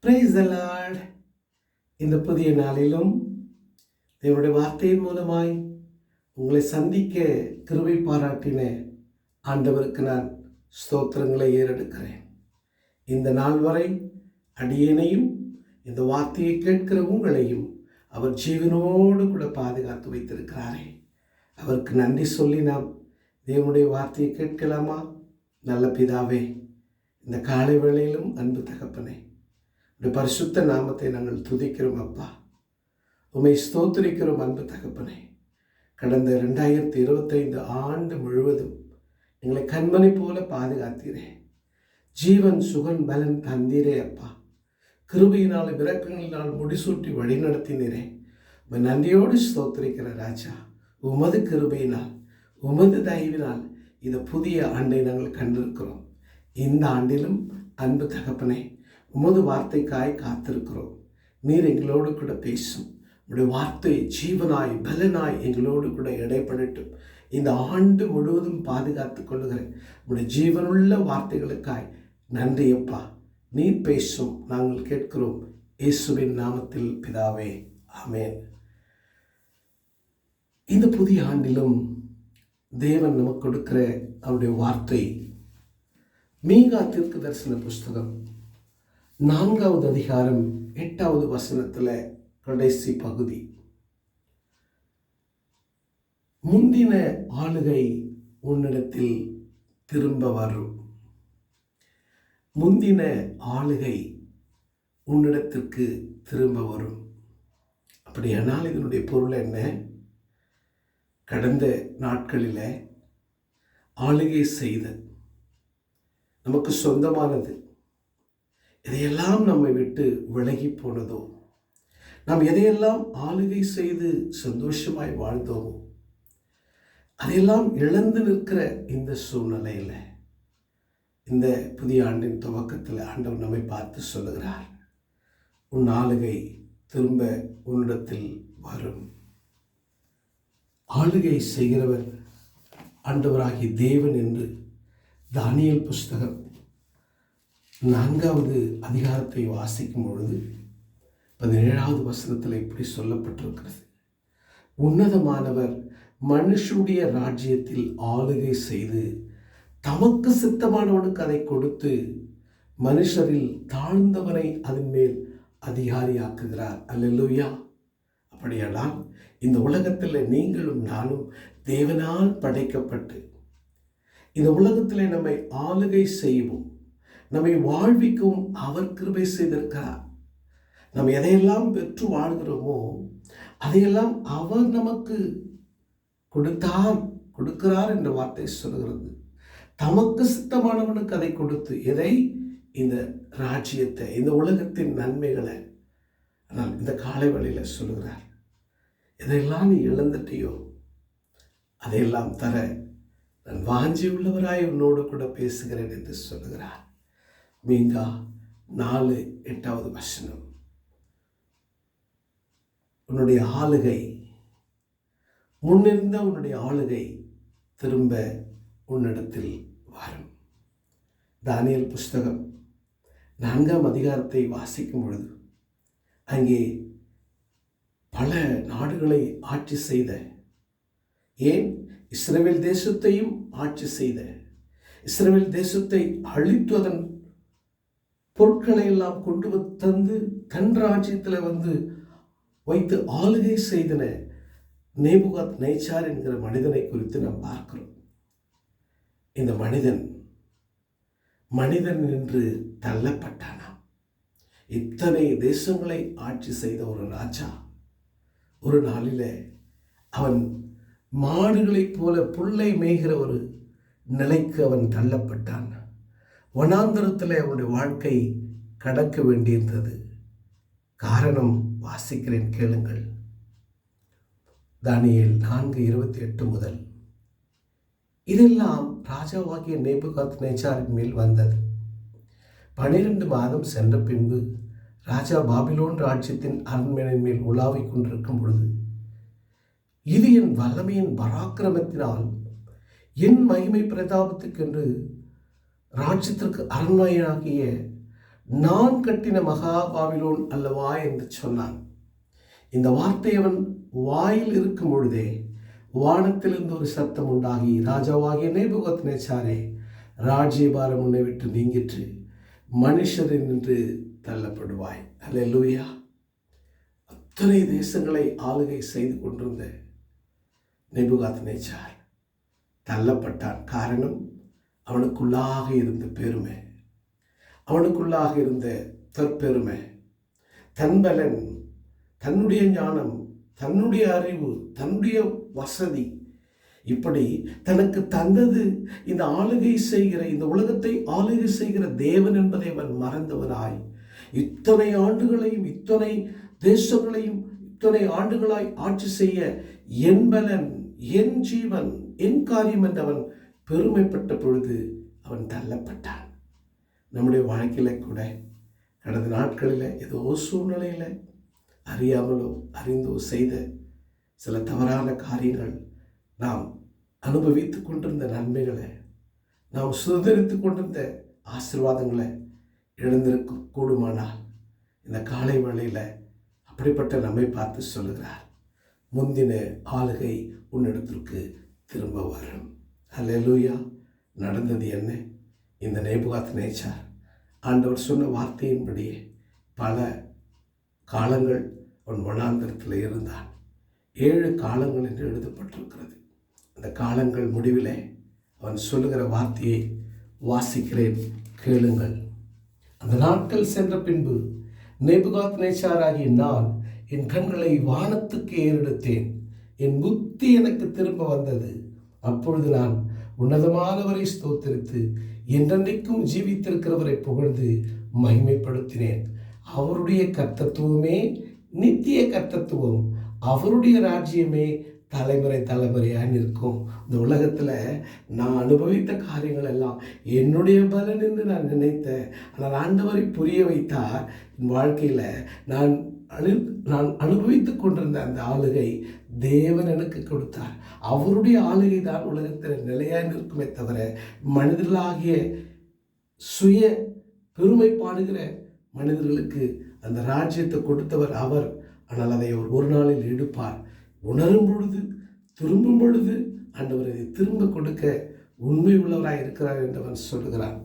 Praise the Lord. இந்த புதிய நாளிலும் தேவனுடைய வார்த்தையின் மூலமாய் உங்களை சந்திக்க கிருபை பாராட்டின ஆண்டவருக்கு நான் ஸ்தோத்திரங்களை ஏறெடுக்கிறேன். இந்த நாள் வரை அடியேனையும் இந்த வார்த்தையை கேட்கிற உங்களையும் அவர் ஜீவனோடு கூட பாதுகாத்து வைத்திருக்கிறாரே. அவருக்கு நன்றி சொல்லி நாம் தேவனுடைய வார்த்தையை கேட்கலாமா? நல்ல பிதாவே, இந்த காலை வேளையிலும் அன்பு தகப்பனே, உடைய பரிசுத்த நாமத்தை நாங்கள் துதிக்கிறோம் அப்பா. உம்மை ஸ்தோத்திரிக்கிறோம் அன்பு தகப்பனே. கடந்த 2025 ஆண்டு முழுவதும் எங்களை கண்மணி போல பாதுகாத்தீரே. ஜீவன் சுகன் பலன் தந்தீரே அப்பா. கிருபையினால் இரக்கங்களினால் முடிசூட்டி வழி நடத்தினீரே. உம்மை நன்றியோடு ஸ்தோத்திரிக்கிற ராஜா. உமது கிருபையினால் உமது தயவினால் இந்த புதிய ஆண்டை நாங்கள் கண்டிருக்கிறோம். இந்த ஆண்டிலும் அன்பு தகப்பனே, உமது வார்த்தைக்காய் காத்திருக்கிறோம். நீர் எங்களோடு கூட பேசும். உடைய வார்த்தை ஜீவனாய் பலனாய் எங்களோடு கூட இடைப்படட்டும். இந்த ஆண்டு முழுவதும் பாதுகாத்து கொள்ளுகிறேன். உடைய ஜீவனுள்ள வார்த்தைகளுக்காய் நன்றி அப்பா. நீர் பேசும், நாங்கள் கேட்கிறோம். இயேசுவின் நாமத்தில் பிதாவே, ஆமென். இந்த புதிய ஆண்டிலும் தேவன் நமக்கு கொடுக்கிற அவருடைய வார்த்தை மீகா தீர்க்க தரிசன புஸ்தகம் 4வது அதிகாரம் 8வது வசனத்தில் கடைசி பகுதி. முந்தின ஆளுகை உன்னிடத்தில் திரும்ப வரும். முந்தின ஆளுகை உன்னிடத்திற்கு திரும்ப வரும். அப்படியானால் இதனுடைய பொருள் என்ன? கடந்த நாட்களில் ஆளுகை செய்த நமக்கு சொந்தமானது எதையெல்லாம் நம்மை விட்டு விலகி போனதோ, நாம் எதையெல்லாம் ஆளுகை செய்து சந்தோஷமாய் வாழ்ந்தோமோ, அதையெல்லாம் இழந்து நிற்கிற இந்த சூழ்நிலையில் இந்த புதிய ஆண்டின் துவக்கத்தில் ஆண்டவர் நம்மை பார்த்து சொல்லுகிறார், உன் ஆளுகை திரும்ப உன்னிடத்தில் வரும். ஆளுகை செய்கிறவர் ஆண்டவராகிய தேவன் என்று தானியேல் புஸ்தகம் 4வது அதிகாரத்தை வாசிக்கும் பொழுது 17வது வசனத்தில் இப்படி சொல்லப்பட்டிருக்கிறது. உன்னதமானவர் மனுஷனுடைய ராஜ்யத்தில் ஆளுகை செய்து தமக்கு சித்தமானவனுக்கு அதை கொடுத்து மனுஷரில் தாழ்ந்தவனை அதன் மேல் அதிகாரியாக்குகிறார். அல்லேலூயா. அப்படியானால் இந்த உலகத்தில் நீங்களும் நானும் தேவனால் படைக்கப்பட்டு இந்த உலகத்தில் நம்மை ஆளுகை செய்யவும் நம்மை வாழ்விக்கவும் அவர் கிருபை செய்திருக்கிறார். நம்ம எதையெல்லாம் பெற்று வாழ்கிறோமோ அதையெல்லாம் அவர் நமக்கு கொடுக்கிறார் என்ற வார்த்தை சொல்கிறது. தமக்கு சித்தமானவனுக்கு அதை கொடுத்து, எதை? இந்த ராஜ்யத்தை, இந்த உலகத்தின் நன்மைகளை. ஆனால் இந்த காலை வேளையில் சொல்லுகிறார், எதையெல்லாம் நீ இழந்துட்டியோ அதையெல்லாம் தர நான் வாஞ்சி உள்ளவராய் உன்னோடு கூட பேசுகிறேன் என்று சொல்லுகிறார். மீகா 4:8வது வசனம். உன்னுடைய ஆளுகை, முன்னிருந்த உன்னுடைய ஆளுகை திரும்ப உன்னிடத்தில் வரும். தானியேல் புஸ்தகம் 4ஆம் அதிகாரத்தை வாசிக்கும் பொழுது அங்கே பல நாடுகளை ஆட்சி செய்த, ஏன் இஸ்ரவேல் தேசத்தையும் ஆட்சி செய்த, இஸ்ரவேல் தேசத்தை அழித்து அதன் பொருட்களை எல்லாம் கொண்டு தந்து தன் ராஜ்யத்தில் வைத்து ஆளுகை செய்தன நேபுகாத் நேச்சார் என்கிற மனிதனை குறித்து நாம் பார்க்கிறோம். இந்த மனிதன் என்று தள்ளப்பட்டானாம். இத்தனை தேசங்களை ஆட்சி செய்த ஒரு ராஜா ஒரு நாளில் அவன் மாடுகளைப் போல புல்லை மேய்கிற ஒரு நிலைக்கு அவன் தள்ளப்பட்டான். வனாந்தரத்தில் அவனுடைய வாழ்க்கை கடக்க வேண்டியிருந்தது. காரணம் வாசிக்கிறேன், கேளுங்கள். தானியேல் 4:28 முதல். இதெல்லாம் ராஜாவாகிய நேபுகாத் நேச்சாரின் மேல் வந்தது. 12 மாதம் சென்ற பின்பு ராஜா பாபிலோன் ராஜ்யத்தின் அரண்மனையின் மேல் உலாவிக் கொண்டிருக்கும் பொழுது, இது என் வல்லமையின் பராக்கிரமத்தினால் என் மகிமை பிரதாபத்துக்கென்று ராஜ்யத்திற்கு அரண்மனையாகிய நான் கட்டின மகா பாபிலோன் அல்லவா என்று சொன்னான். இந்த வார்த்தை அவன் வாயில் இருக்கும் பொழுதே வானத்திலிருந்து ஒரு சத்தம் உண்டாகி, ராஜாவாகிய நேபுகத்நேச்சாரே, ராஜ்யபாரம் உன்னை விட்டு நீங்கிற்று, மனுஷரின் என்று தள்ளப்படுவாய். அல்லேலூயா. அத்தனை தேசங்களை ஆளுகை செய்து கொண்டிருந்த நேபுகாத்நேச்சார் தள்ளப்பட்டான். காரணம், அவனுக்குள்ளாக இருந்த பெருமை, அவனுக்குள்ளாக இருந்த தற்பெருமை, தன்பலன், தன்னுடைய ஞானம், தன்னுடைய அறிவு, தன்னுடைய வசதி, இப்படி தனக்கு தந்தது இந்த ஆளுகை செய்கிற, இந்த உலகத்தை ஆளுகை செய்கிற தேவன் என்பதை அவன் மறந்தவனாய், இத்தனை ஆண்டுகளையும் இத்தனை தேசங்களையும் இத்தனை ஆண்டுகளாய் ஆட்சி செய்ய என் பலன், என் ஜீவன், என் காரியம் என்று அவன் பெருமைப்பட்ட பொழுது அவன் தள்ளப்பட்டான். நம்முடைய வாழ்க்கையில கூட கடந்த நாட்களில் ஏதோ சூழ்நிலையில் அறியாமலோ அறிந்தோ செய்த சில தவறான காரியங்கள், நாம் அனுபவித்து கொண்டிருந்த நன்மைகளை, நாம் சுதந்திரித்து கொண்டிருந்த ஆசீர்வாதங்களை இழந்திருக்க கூடுமானால் இந்த காலை வேளையில் அப்படிப்பட்ட நம்மை பார்த்து சொல்லுகிறார், முந்தின ஆளுகை உன்னிடத்திற்கு திரும்ப வரும். அல்லேலூயா. நடந்தது என்ன? இந்த நேபுகாத்நேச்சார் ஆண்டவர் சொன்ன வார்த்தையின்படியே பல காலங்கள் அவன் வனாந்தரத்தில் இருந்தான். 7 காலங்கள் என்று எழுதப்பட்டிருக்கிறது. அந்த காலங்கள் முடிவில் அவன் சொல்லுகிற வார்த்தையை வாசிக்கிறேன், கேளுங்கள். அந்த நாட்கள் சென்ற பின்பு நேபுகாத்நேச்சாராகிய நான் என் கண்களை வானத்துக்கு ஏறெடுத்தேன், என் புத்தி எனக்கு திரும்ப வந்தது. அப்பொழுது நான் உன்னதமானவரை ஸ்தோத்திரித்து என்றென்றைக்கும் ஜீவித்திருக்கிறவரை புகழ்ந்து மகிமைப்படுத்தினேன். அவருடைய கர்த்தத்துவமே நித்திய கர்த்தத்துவம், அவருடைய ராஜ்யமே தலைமுறை தலைமுறையாக நிற்கும். இந்த உலகத்தில் நான் அனுபவித்த காரியங்கள் எல்லாம் என்னுடைய பலன் என்று நான் நினைத்தேன். ஆனால் ஆண்டவரை புரிய வைத்தார். என் வாழ்க்கையில் நான் அனுபவித்து கொண்டிருந்த அந்த ஆளுகை தேவன் எனக்கு கொடுத்தார். அவருடைய ஆளுகை தான் உலகத்தில் நிலையாக நிற்குமே தவிர, மனிதர்களாகிய சுய பெருமைப்பாடுகிற மனிதர்களுக்கு அந்த ராஜ்யத்தை கொடுத்தவர் அவர். ஆனால் அதை அவர் ஒரு நாளில் எடுப்பார். உணரும் பொழுது, திரும்பும் பொழுது ஆண்டவர் அதை திரும்ப கொடுக்க உண்மை உள்ளவராக இருக்கிறார் என்று அவன் சொல்லுகிறான்.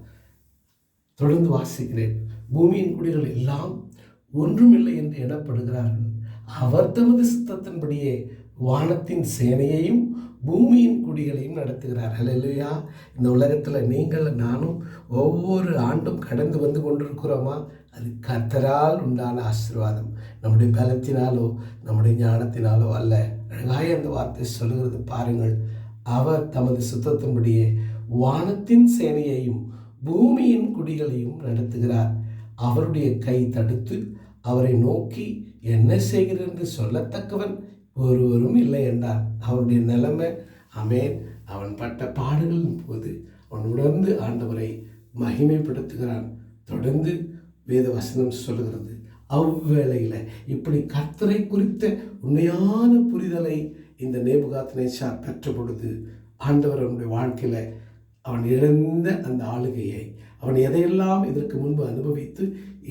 தொடர்ந்து வாசிக்கிறேன். பூமியின் குடிகள் எல்லாம் ஒன்றுமில்லை என்று எண்ணப்படுகிறார்கள். அவர் தமது சித்தத்தின்படியே வானத்தின் சேனையையும் பூமியின் குடிகளையும் நடத்துகிறார். அல்லேலூயா. இந்த உலகத்தில் நீங்கள் நானும் ஒவ்வொரு ஆண்டும் கடந்து வந்து கொண்டிருக்கிறோமா? அது கர்த்தரால் உண்டான ஆசீர்வாதம். நம்முடைய பலத்தினாலோ நம்முடைய ஞானத்தினாலோ அல்ல. அழகாய் அந்த வார்த்தை சொல்லுகிறது பாருங்கள். அவர் தமது சுத்தத்தின்படியே வானத்தின் சேனையையும் பூமியின் குடிகளையும் நடத்துகிறார். அவருடைய கை தடுத்து அவரை நோக்கி என்ன செய்கிறது என்று சொல்லத்தக்கவன் ஒருவரும் இல்லை என்றார். அவருடைய நிலைமை ஆமென். அவன் பட்ட பாடுகளின் போது அவன் உணர்ந்து ஆண்டவரை மகிமைப்படுத்துகிறான். தொடர்ந்து வேத வசனம் சொல்லுகிறது, அவ்வேளையில் இப்படி கர்த்தரை குறித்த உண்மையான புரிதலை இந்த நேபுகாத்நேச்சார் பெற்ற பொழுது ஆண்டவர் அவனுடைய வாழ்க்கையில் அவன் இழந்த அந்த ஆளுகையை, அவன் எதையெல்லாம் இதற்கு முன்பு அனுபவித்து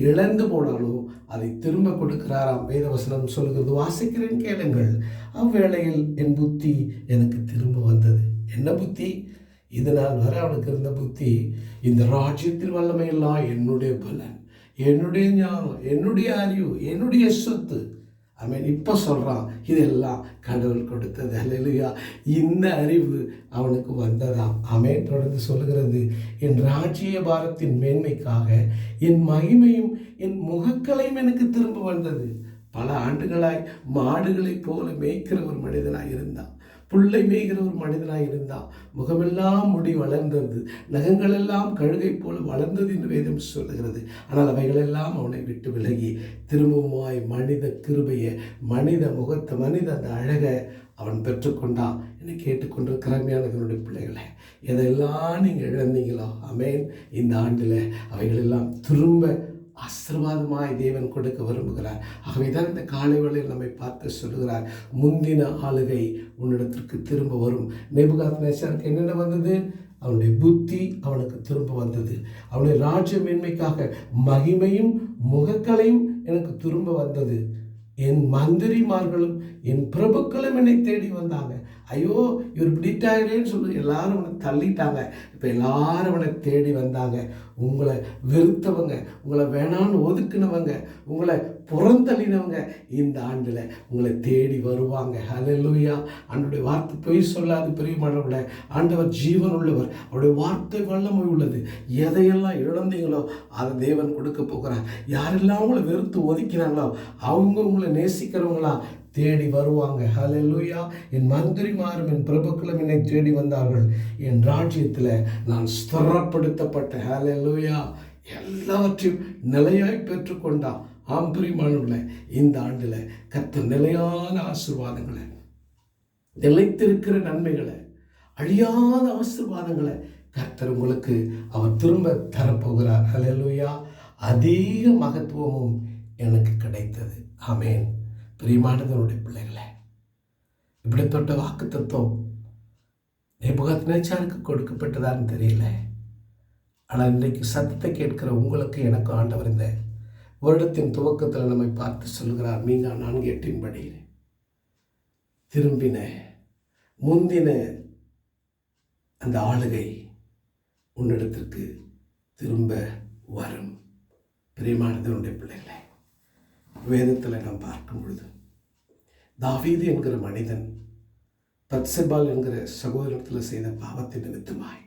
இழந்து போனாலோ அதை திரும்ப கொடுக்கிறாராம். வேதவசனம் சொல்லுகிறது, வாசிக்கிறேன் கேளுங்கள். அவ்வேளையில் என் புத்தி எனக்கு திரும்ப வந்தது. என்ன புத்தி? இது நாள் வரை அவனுக்கு இருந்த புத்தி, இந்த ராஜ்யத்தின் வல்லமையெல்லாம் என்னுடைய பலன், என்னுடைய ஞானம், என்னுடைய அறிவு, என்னுடைய சொத்து. அவன் இப்போ சொல்கிறான், இதெல்லாம் கடவுள் கொடுத்தது. அல்லேலூயா. இந்த அறிவு அவனுக்கு வந்ததாம். அவன் தொடர்ந்து சொல்லுகிறது, என் ராஜ்ய பாரத்தின் மேன்மைக்காக என் மகிமையும் என் முகக்கலையும் எனக்கு திரும்ப வந்தது. பல ஆண்டுகளாய் மாடுகளைப் போல மேய்க்கிற ஒரு மனிதனாக இருந்தான், புல்லை மேய்கிற ஒரு மனிதனாக இருந்தான். முகமெல்லாம் முடி வளர்ந்தது, நகங்களெல்லாம் கழுகை போல வளர்ந்தது என்று வேதம் சொல்லுகிறது. ஆனால் அவைகளெல்லாம் அவனை விட்டு விலகி திரும்பவுமாய் மனித கிருபையை, மனித முகத்தை, மனித அந்த அழகை அவன் பெற்றுக்கொண்டான். என்னை கேட்டுக்கொண்டிருக்கிறமையானவர்களுடைய பிள்ளைகளை, எதெல்லாம் நீங்கள் இழந்தீங்களோ ஆமென், இந்த ஆண்டில் அவைகளெல்லாம் திரும்ப ஆசீர்வாதமாய் தேவன் கொடுக்க விரும்புகிறார். ஆகவே தான் இந்த காலை வேளையில் நம்மை பார்த்து சொல்லுகிறார், முந்தின ஆளுகை உன்னிடத்திற்கு திரும்ப வரும். நேபுகாத்நேச்சாருக்கு என்னென்ன வந்தது? அவனுடைய புத்தி அவனுக்கு திரும்ப வந்தது. அவனுடைய ராஜ்ய மேன்மைக்காக மகிமையும் முகக்களையும் எனக்கு திரும்ப வந்தது. என் மந்திரிமார்களும் என் பிரபுக்களும் என்னை தேடி வந்தாங்க. ஐயோ, இவர் இப்படிட்டாயிரேன்னு சொல்லி எல்லாரும் அவனை தள்ளிட்டாங்க. இப்போ எல்லாரும் அவனை தேடி வந்தாங்க. உங்களை வெறுத்தவங்க, உங்களை வேணான்னு ஒதுக்குனவங்க, உங்களை புறந்தள்ளினவங்க இந்த ஆண்டில் உங்களை தேடி வருவாங்க. ஹல்லேலூயா. ஆண்டவருடைய வார்த்தை பொய் சொல்லாது பிரியமானவர்களே. ஆண்டவர் ஜீவன் உள்ளவர், அவருடைய வார்த்தை வல்லமை உள்ளது. எதையெல்லாம் இழந்தீங்களோ அதை தேவன் கொடுக்க போகிறார். யாரெல்லாம் உங்களை வெறுத்து ஒதுக்கினாங்களோ அவங்க உங்களை நேசிக்கிறவங்களா தேடி வருவாங்க. ஹல்லேலூயா. என் மந்திரிமாரும் என் பிரபுக்களும் என்னை தேடி வந்தார்கள். என் ராஜ்யத்தில் நான் ஸ்திரப்படுத்தப்பட்ட. ஹல்லேலூயா. எல்லாவற்றையும் நிலையாய் பெற்றுக்கொண்டா. ஆம்பரிமானவர்களே, இந்த ஆண்டில் கர்த்தர் நிலையான ஆசீர்வாதங்களை, நிலைத்திருக்கிற நன்மைகளை, அழியாத ஆசீர்வாதங்களை கர்த்தர் உங்களுக்கு அவர் திரும்ப தரப்போகிறார். ஹல்லேலூயா. அதிக மகத்துவமும் எனக்கு கிடைத்தது. ஆமேன். பிரியமானவருடைய பிள்ளைகளே, இப்படிப்பட்ட வாக்கு தத்துவம் நேபுகாத்நேச்சாருக்கு கொடுக்கப்பட்டதான்னு தெரியல. ஆனால் இன்றைக்கு சத்தத்தை கேட்கிற உங்களுக்கு எனக்கு ஆண்டவர் இந்த வருடத்தின் துவக்கத்தில் நம்மை பார்த்து சொல்கிறார். மீகா 4:8 திரும்பின முந்தின அந்த ஆளுகை உன்னிடத்திற்கு திரும்ப வரும். பிரியமானவருடைய பிள்ளைகளே, வேதத்தில் நாம் பார்க்கும் பொழுது தாவீது என்கிற மனிதன் பத்செபால் என்கிற சகோதரத்தில் செய்த பாவத்தின் நிமித்தமாய்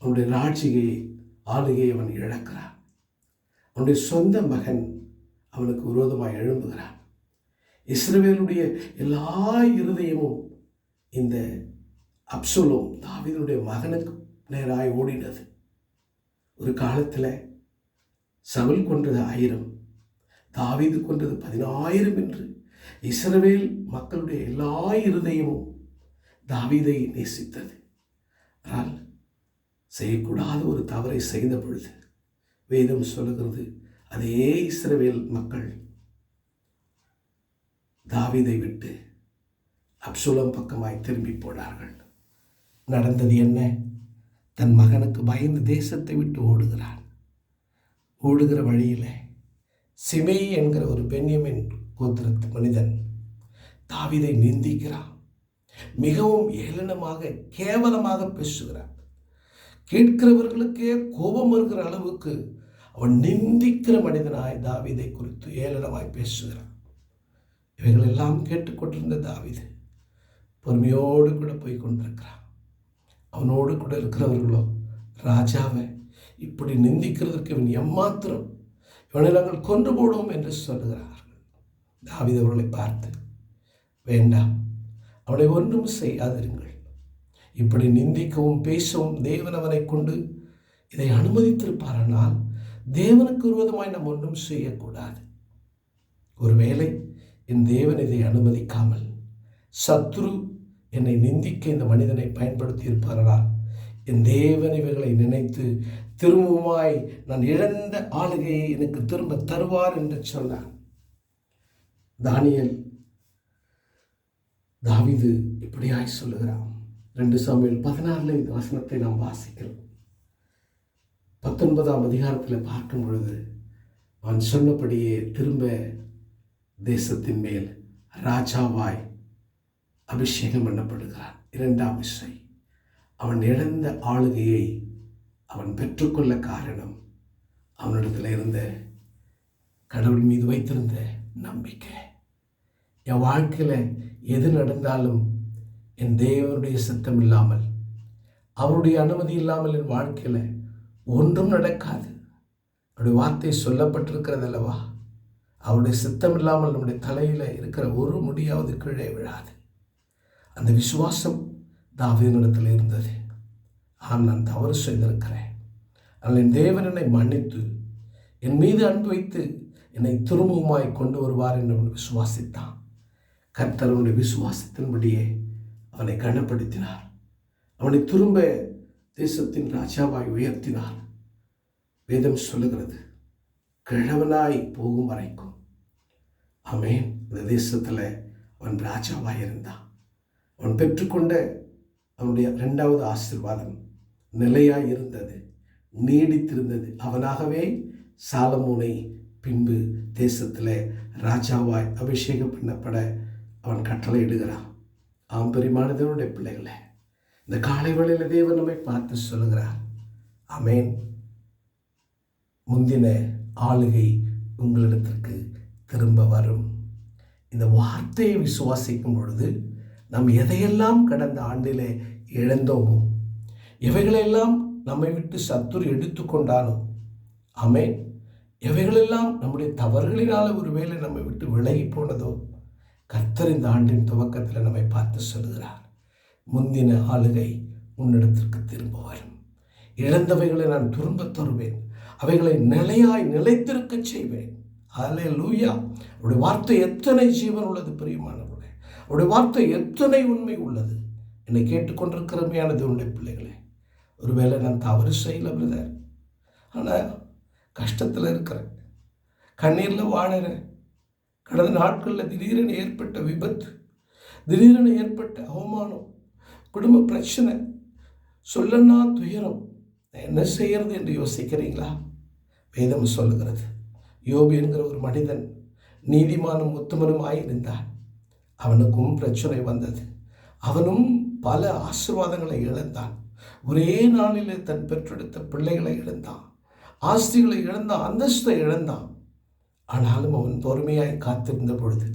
அவனுடைய ஆளுகையை அவன் இழக்கிறான். அவனுடைய சொந்த மகன் அவனுக்கு விரோதமாக எழும்புகிறான். இஸ்ரவேலுடைய எல்லா இருதயமும் இந்த அப்சலோம் தாவீதுடைய மகனுக்கு நேராய் ஓடினது. ஒரு காலத்தில் சவுல் கொன்றது 1000, தாவீது கொன்றது 10000 என்று இஸ்ரவேல் மக்களுடைய எல்லா இருதயமும் தாவீதை நேசித்தது. ஆனால் செய்யக்கூடாத ஒரு தவறை செய்த பொழுது வேதம் சொல்லுகிறது, அதே இஸ்ரவேல் மக்கள் தாவீதை விட்டு அப்சலோம் பக்கமாய் திரும்பி போனார்கள். நடந்தது என்ன? தன் மகனுக்கு பயந்து தேசத்தை விட்டு ஓடுகிறான். ஓடுகிற வழியில் சிமேயி என்கிற ஒரு பென்யமின் கோத்திரத்து மனிதன் தாவீதை நிந்திக்கிறான். மிகவும் ஏளனமாக கேவலமாக பேசுகிறான். கேட்கிறவர்களுக்கே கோபம் வருகிற அளவுக்கு அவன் நிந்திக்கிற மனிதனாய் தாவீதை குறித்து ஏளனமாய் பேசுகிறான். இவைகள் எல்லாம் கேட்டுக்கொண்டிருந்த தாவீது பொறுமையோடு கூட போய் கொண்டிருக்கிறான். அவனோடு கூட இருக்கிறவர்களோ ராஜாவை இப்படி நிந்திக்கிறதுக்கு இவன் எம்மாத்திரம், இவனை நாங்கள் கொன்று போடுவோம் என்று சொல்லுகிறார்கள். தாவீது அவர்களை பார்த்து, வேண்டாம், அவனை ஒன்றும் செய்யாதிருங்கள். இப்படி நிந்திக்கவும் பேசவும் தேவன் அவனை கொண்டு இதை அனுமதித்திருப்பாரானால் தேவனுக்கு விரோதமாய் நாம் ஒன்றும் செய்யக்கூடாது. ஒருவேளை என் தேவன் இதை அனுமதிக்காமல் சத்ரு என்னை நிந்திக்க இந்த மனிதனை பயன்படுத்தி இருப்பாரானால் என் தேவன் இவைகளை நினைத்து திரும்பவுமாய் நான் இழந்த ஆளுகையை எனக்கு திரும்ப தருவார் என்று சொன்னான். தானியேல் தாவீது இப்படியாய் சொல்லுகிறான். 2 சாமுவேல் 16 இந்த வசனத்தை நாம் வாசிக்கிறோம். 19ஆம் அதிகாரத்தில் பார்க்கும் பொழுது அவன் சொன்னபடியே திரும்ப தேசத்தின் மேல் ராஜாவாய் அபிஷேகம் பண்ணப்படுகிறான். 2ஆம் விசை அவன் இழந்த ஆளுகையை அவன் பெற்றுக்கொள்ள காரணம் அவனிடத்தில் இருந்த கடவுள் மீது வைத்திருந்த நம்பிக்கை. என் வாழ்க்கையில் எது நடந்தாலும் என் தேவனுடைய சித்தம் இல்லாமல், அவருடைய அனுமதி இல்லாமல் என் வாழ்க்கையில் ஒன்றும் நடக்காது. அவருடைய வார்த்தை சொல்லப்பட்டிருக்கிறது அல்லவா? அவருடைய சித்தம் இல்லாமல் நம்முடைய தலையில் இருக்கிற ஒரு முடியாவது கீழே விழாது. அந்த விசுவாசம் தாவீதினிடத்தில் இருந்தது. நான் தவறு செய்திருக்கிறேன், ஆனால் என் தேவன் என்னை மன்னித்து என் மீது அன்பு வைத்து என்னை திரும்பவுமாய் கொண்டு வருவார் என்று அவன் விசுவாசித்தான். கர்த்தருடைய விசுவாசத்தின்படியே அவனை கனப்படுத்தினார். அவனை திரும்ப தேசத்தின் ராஜாவாய் உயர்த்தினார். வேதம் சொல்லுகிறது, கிழவனாய் போகும் வரைக்கும் ஆமென் இந்த தேசத்தில் அவன் ராஜாவாய் இருந்தான். அவன் பெற்றுக்கொண்ட அவனுடைய 2வது ஆசீர்வாதம் நிலையாய் இருந்தது, நீடித்திருந்தது. அவனாகவே சாலமோனை பின்பு தேசத்தில் ராஜாவாய் அபிஷேகம் பண்ணப்பட அவன் கட்டளையிடுகிறான். பெரியமானதனுடைய பிள்ளைகளை, இந்த காலை வேளையில் தேவன் நம்மை பார்த்து சொல்லுகிறார், ஆமென், முந்தின ஆளுகை உங்களிடத்திற்கு திரும்ப வரும். இந்த வார்த்தையை விசுவாசிக்கும் பொழுது நாம் எதையெல்லாம் கடந்த ஆண்டிலே இழந்தோமோ, எவைகளெல்லாம் நம்மை விட்டு சத்துரு எடுத்து கொண்டானோ, ஆமென், எவைகளெல்லாம் நம்முடைய தவறுகளினால் ஒருவேளை நம்மை விட்டு விலகி போனதோ, கர்த்தர் இந்த ஆண்டின் துவக்கத்தில் நம்மை பார்த்து சொல்கிறார், முந்தின ஆளுகை உன்னிடத்திற்கு திரும்ப வரும். இழந்தவைகளை நான் திரும்ப தருவேன், அவைகளை நிலைத்திருக்க செய்வேன். ஹல்லேலூயா. அவருடைய வார்த்தை எத்தனை ஜீவன் உள்ளது பிரியமானவர்களே, அவருடைய வார்த்தை எத்தனை உண்மை உள்ளது. என்னை கேட்டுக்கொண்டிருக்கிறமையானது உன்னுடைய பிள்ளைகளே, ஒருவேளை நான் தவறு செய்யல பிரதர், ஆனால் கஷ்டத்தில் இருக்கிறேன், கண்ணீரில் வாழறேன், கடந்த நாட்களில் திடீரென ஏற்பட்ட விபத்து, திடீரென ஏற்பட்ட அவமானம், குடும்ப பிரச்சனை, சொல்லனா துயரம், என்ன செய்யறது என்று யோசிக்கிறீங்களா? வேதம் சொல்லுகிறது, யோபு என்கிற ஒரு மனிதன் நீதிமானும் உத்தமனுமாய் இருந்தான். அவனுக்கும் பிரச்சனை வந்தது, அவனும் பல ஆசீர்வாதங்களை இழந்தான். ஒரே நாளிலே தன் பெற்றெடுத்த பிள்ளைகளை இழந்தான், ஆஸ்திகளை இழந்தான், அந்தஸ்தை இழந்தான். ஆனாலும் அவன் பொறுமையாய் காத்திருந்த பொழுது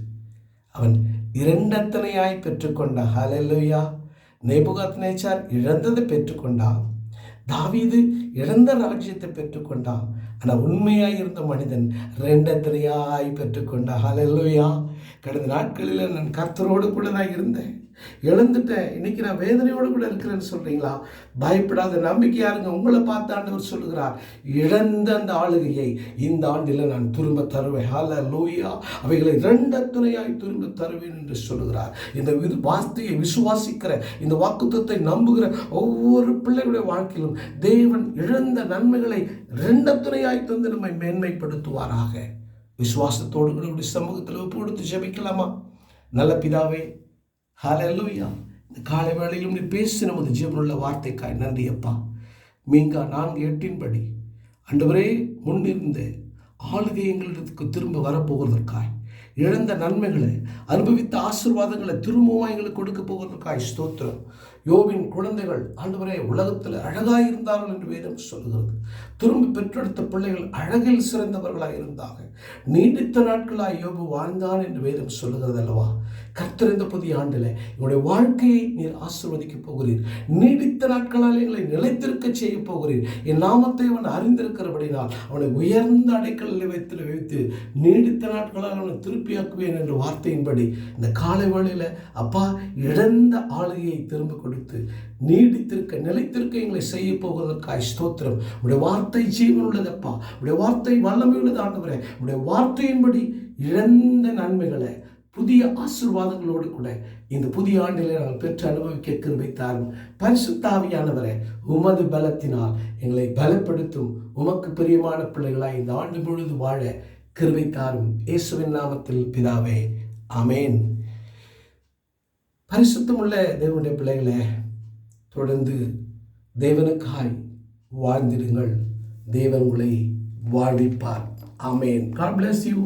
அவன் இரண்டத்தனையாய் பெற்றுக்கொண்டான். ஹல்லேலூயா. நேபுகாத்நேச்சார் இழந்ததை பெற்றுக்கொண்டான், தாவீது இழந்த ராஜ்யத்தை பெற்றுக்கொண்டான். ஆனால் உண்மையாய் இருந்த மனிதன் ரெண்டத்தனையாய் பெற்றுக்கொண்டான். ஹல்லேலூயா. கடந்த நாட்களில் நான் கர்த்தரோடு கூட தான் இருந்தேன், இழந்துட்டேன், இன்னைக்கு நான் வேதனையோடு கூட இருக்கிறேன்னு சொல்றீங்களா? பயப்படாத, நம்பிக்கையா இருங்க. உங்களை பார்த்து ஆண்டவர் சொல்லுகிறார், இழந்த அந்த ஆளுகையை இந்த ஆண்டில் நான் திரும்ப தருவேன். ஹல்லேலூயா. அவைகளை இரண்டத்துணையாய் திரும்ப தருவேன் என்று சொல்லுகிறார். இந்த வார்த்தையை விசுவாசிக்கிற, இந்த வாக்குத்தத்தை நம்புகிற ஒவ்வொரு பிள்ளைகளுடைய வாழ்க்கையிலும் தேவன் இழந்த நன்மைகளை இரண்டத்துணையாய் தந்து நம்மை மேன்மைப்படுத்துவாராக. விசுவாசத்தோடு கூட சமூகத்தில் ஒப்பு கொடுத்து ஜெபிக்கலாமா? நல்ல பிதாவே, ஹல்லேலூயா. இந்த காலை வேளையிலும் நீ பேசின நமது ஜீவனுள்ள வார்த்தைக்காய் நன்றி அப்பா. மீகா 4:8 ஆண்டவரே, முன்னிருந்த ஆளுகை எங்களுக்கு திரும்ப வரப்போகிறதற்காய், இழந்த நன்மைகளை, அனுபவித்த ஆசீர்வாதங்களை திரும்பவும் எங்களுக்கு கொடுக்க போவதற்காய் ஸ்தோத்திரம். யோபின் குழந்தைகள் ஆண்டவரே உலகத்தில் அழகாயிருந்தார்கள் என்று வேதம் சொல்கிறது. திரும்ப பெற்றெடுத்த பிள்ளைகள் அழகில் சிறந்தவர்களாக இருந்தாங்க. நீடித்த நாட்களாய் யோபு வாழ்ந்தான் என்று வேதம் சொல்லுகிறது அல்லவா? கர்த்தர் இந்த புதிய ஆண்டில் எங்களுடைய வாழ்க்கையை நீர் ஆசீர்வதிக்க போகிறீர். நீடித்த நாட்களால் எங்களை நிலைத்திருக்க செய்ய போகிறீர். என் நாமத்தை அவன் அறிந்திருக்கிறபடினால் அவனை உயர்ந்த அடைக்கலில் வைத்து நீடித்த நாட்களால் அவனை திருப்பியாக்குவேன் என்ற வார்த்தையின்படி இந்த காலை வேளையில் அப்பா, இழந்த ஆளுகையை திரும்ப கொடுத்து நீடித்திருக்க நிலைத்திருக்க எங்களை செய்ய போவதற்காய் ஸ்தோத்திரம். உடைய வார்த்தை ஜீவன் உள்ளதப்பா, உடைய வார்த்தை வல்லமை உள்ளது ஆண்டவரே. உடைய வார்த்தையின்படி இழந்த நன்மைகளை புதிய ஆசீர்வாதங்களோடு கூட இந்த புதிய ஆண்டிலே நாங்கள் பெற்று அனுபவிக்க கிருபை தாரும். பரிசுத்த ஆவியானவரே, உமது பலத்தினால் எங்களை பலப்படுத்தும். உமக்கு பிரியமான பிள்ளைகளாய் இந்த ஆண்டு முழுது வாழ கிருபை தாரும். இயேசுவின் நாமத்தில் பிதாவே, ஆமென். பரிசுத்தமுள்ள தேவனுடைய பிள்ளைகளே, தொடர்ந்து தேவனுக்காய் வாழ்ந்திடுங்கள். தேவன் உங்களை வாழ்விப்பார். ஆமென். God bless you.